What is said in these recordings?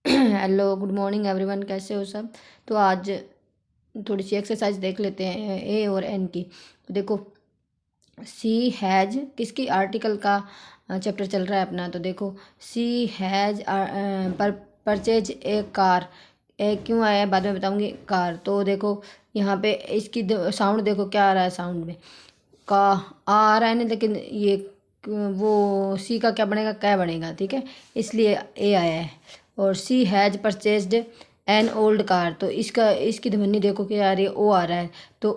Hello, good morning everyone. कैसे हो सब? तो आज थोड़ी सी एक्सरसाइज देख लेते हैं ए और एन की। तो देखो, सी हैज किसकी आर्टिकल का चैप्टर चल रहा है अपना। तो देखो, सी हैज पर परचेज ए कार। ए क्यों आया है बाद में बताऊंगी। कार, तो देखो यहाँ पे इसकी साउंड देखो क्या आ रहा है। साउंड में का आ रहा है ना, लेकिन ये वो सी का क्या बनेगा, कै बनेगा। ठीक है, इसलिए ए आया है। और she has purchased an old car, तो इसका इसकी ध्वनि देखो क्या आ रही है, ओ आ रहा है। तो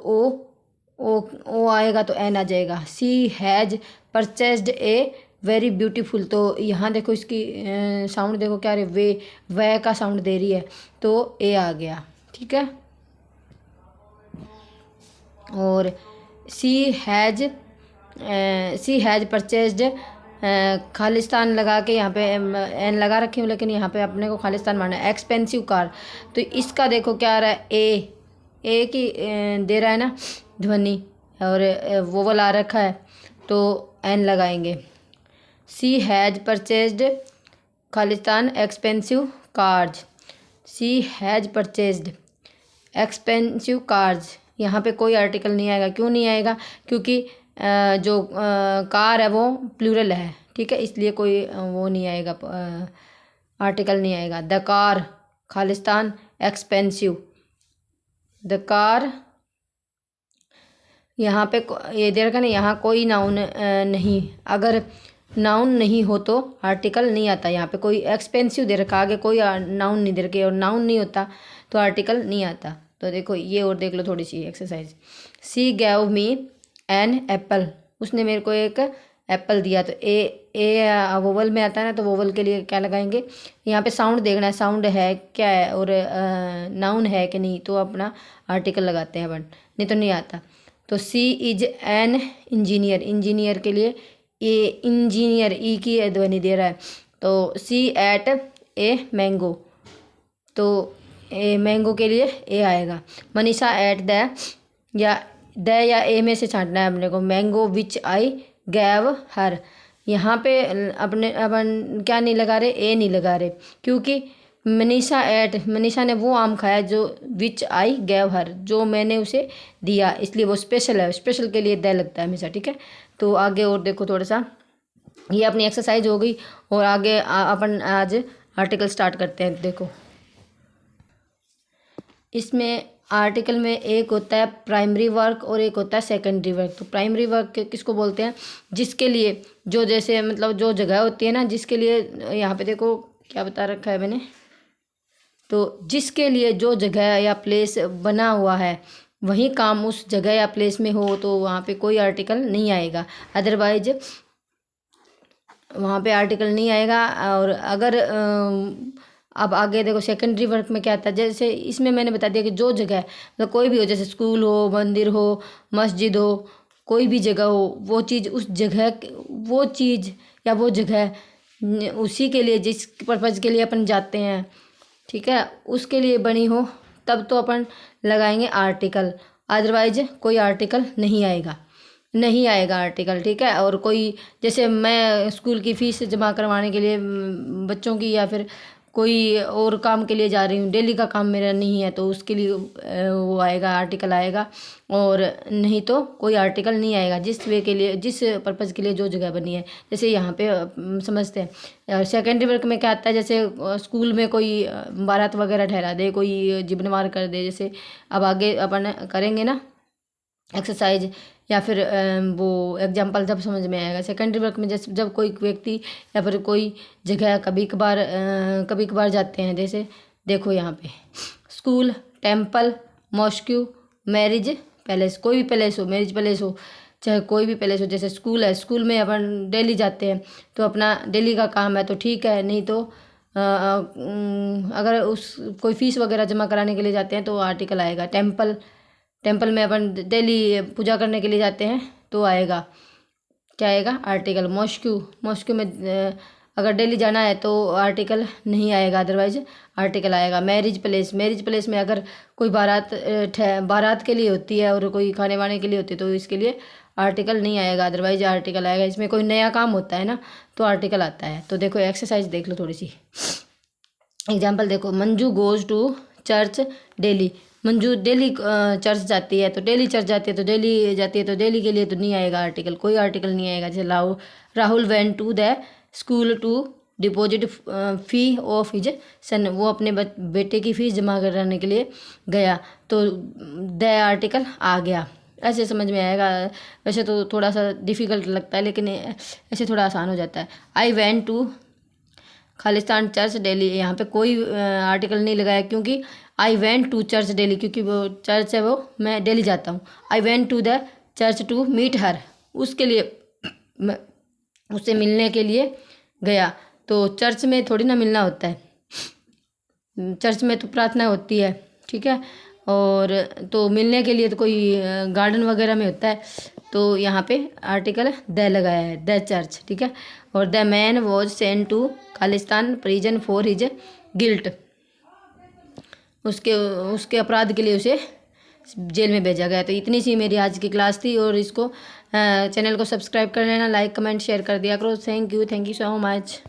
ओ आएगा तो एन आ जाएगा। She has purchased a very beautiful, तो यहाँ देखो इसकी साउंड देखो क्या आ रही है, वे का साउंड दे रही है, तो ए आ गया। ठीक है। और सी हैज़ परचेज्ड, खालिस्तान लगा के यहाँ पे एन लगा रखी हूँ, लेकिन यहाँ पे अपने को खालिस्तान मारना है। एक्सपेंसिव कार, तो इसका देखो क्या आ रहा है, ए की दे रहा है ना ध्वनि, और वोवल आ रखा है, तो एन लगाएंगे। सी हैज़ परचेज्ड खालिस्तान expensive cars. She has purchased expensive cars, यहाँ पे कोई आर्टिकल नहीं आएगा। क्यों नहीं आएगा? क्योंकि जो कार है वो प्लूरल है। ठीक है, इसलिए कोई वो नहीं आएगा, आर्टिकल नहीं आएगा। The car Khalistan expensive, the car, यहाँ पे ये दे रखा ना, यहाँ कोई नाउन नहीं। अगर नाउन नहीं हो तो आर्टिकल नहीं आता। यहाँ पे कोई एक्सपेंसिव दे रखा, आगे कोई नाउन नहीं दे रखे, और नाउन नहीं होता तो आर्टिकल नहीं आता। तो देखो ये और देख लो थोड़ी सी exercise. C gave me an apple, उसने मेरे को एक एप्पल दिया। तो ए वोवल में आता है ना, तो वोवल के लिए क्या लगाएंगे, यहाँ पे साउंड देखना है, साउंड है क्या है, और नाउन है कि नहीं, तो अपना आर्टिकल लगाते हैं अपन, नहीं तो नहीं आता। तो सी इज एन इंजीनियर, इंजीनियर के लिए ए, इंजीनियर ई की ध्वनि दे रहा है, तो सी एट ए मैंगो, तो ए मैंगो के लिए ए आएगा। मनीषा एट द, या ए में से छांटना है अपने को। मैंगो विच आई गैव हर, यहाँ पे अपने अपन क्या नहीं लगा रहे, ए नहीं लगा रहे, क्योंकि मनीषा ने वो आम खाया जो विच आई गैव हर, जो मैंने उसे दिया, इसलिए वो स्पेशल है। स्पेशल के लिए द लगता है हमेशा। ठीक है, तो आगे और देखो थोड़ा सा, ये अपनी एक्सरसाइज हो गई, और आगे अपन आज आर्टिकल स्टार्ट करते हैं। देखो, इसमें आर्टिकल में एक होता है प्राइमरी वर्क और एक होता है सेकेंडरी वर्क। तो प्राइमरी वर्क किसको बोलते हैं? जिसके लिए जो, जैसे मतलब जो जगह होती है ना, जिसके लिए, यहाँ पे देखो क्या बता रखा है मैंने, तो जिसके लिए जो जगह या प्लेस बना हुआ है, वही काम उस जगह या प्लेस में हो, तो वहाँ पे कोई आर्टिकल नहीं आएगा। अदरवाइज वहाँ पे आर्टिकल नहीं आएगा। और अगर अब आगे देखो सेकेंडरी वर्क में क्या आता है, जैसे इसमें मैंने बता दिया कि जो जगह मतलब कोई भी हो, जैसे स्कूल हो, मंदिर हो, मस्जिद हो, कोई भी जगह हो, वो चीज़ उस जगह, वो चीज़ या वो जगह उसी के लिए, जिस पर्पज़ के लिए अपन जाते हैं, ठीक है, उसके लिए बनी हो, तब तो अपन लगाएंगे आर्टिकल। अदरवाइज कोई आर्टिकल नहीं आएगा, नहीं आएगा आर्टिकल। ठीक है, और कोई, जैसे मैं स्कूल की फ़ीस जमा करवाने के लिए बच्चों की, या फिर कोई और काम के लिए जा रही हूँ, डेली का काम मेरा नहीं है, तो उसके लिए वो आएगा, आर्टिकल आएगा। और नहीं तो कोई आर्टिकल नहीं आएगा, जिस वे के लिए, जिस पर्पज़ के लिए जो जगह बनी है। जैसे यहाँ पे समझते हैं। सेकेंडरी वर्क में क्या आता है, जैसे स्कूल में कोई बारात वगैरह ठहरा दे, कोई जीवनवार कर दे, जैसे अब आगे अपन करेंगे ना एक्सरसाइज, या फिर वो एग्जाम्पल जब समझ में आएगा। सेकेंडरी वर्क में जैसे जब कोई व्यक्ति या फिर कोई जगह कभी कभार जाते हैं, जैसे देखो यहाँ पे school, temple, mosque, marriage palace, कोई भी पैलेस हो, मैरिज पैलेस हो, चाहे कोई भी पैलेस हो। जैसे स्कूल है, स्कूल में अपन डेली जाते हैं, तो अपना डेली का काम है, तो ठीक है। नहीं तो अगर उस कोई फीस वगैरह जमा कराने के लिए जाते हैं, तो आर्टिकल आएगा। टेम्पल में अपन डेली पूजा करने के लिए जाते हैं, तो आएगा, क्या आएगा, आर्टिकल। मॉस्क्यू में अगर डेली जाना है तो आर्टिकल नहीं आएगा, अदरवाइज आर्टिकल आएगा। मैरिज प्लेस में अगर कोई बारात के लिए होती है, और कोई खाने वाने के लिए होती है, तो इसके लिए आर्टिकल नहीं आएगा, अदरवाइज आर्टिकल आएगा। इसमें कोई नया काम होता है ना, तो आर्टिकल आता है। तो देखो एक्सरसाइज देख लो थोड़ी सी। एग्जाम्पल देखो, Manju goes to church daily. Manju daily church जाती है, तो डेली चर्च जाती है तो डेली जाती है, तो डेली के लिए तो नहीं आएगा आर्टिकल, कोई आर्टिकल नहीं आएगा। जैसे Rahul went to the school to deposit fee of his son, वो अपने बेटे की फ़ीस जमा कराने के लिए गया, तो द आर्टिकल आ गया। ऐसे समझ में आएगा। वैसे तो थोड़ा सा डिफ़िकल्ट लगता है, लेकिन ऐसे थोड़ा आसान हो जाता है। I went to Khalistan church daily, यहाँ पे कोई आर्टिकल नहीं लगाया, क्योंकि I went to church daily, क्योंकि वो चर्च है वो मैं डेली जाता हूँ। I went to the church to meet her, उसके लिए मैं उससे मिलने के लिए गया। तो चर्च में थोड़ी ना मिलना होता है, चर्च में तो प्रार्थना होती है, ठीक है। और तो मिलने के लिए तो कोई गार्डन वगैरह में होता है, तो यहाँ पे आर्टिकल द लगाया है, द चर्च, ठीक है। और the man was sent to Khalistan prison for his guilt, उसके उसके अपराध के लिए उसे जेल में भेजा गया। तो इतनी सी मेरी आज की क्लास थी, और इसको चैनल को सब्सक्राइब कर लेना, लाइक कमेंट शेयर कर दिया करो। Thank you so much.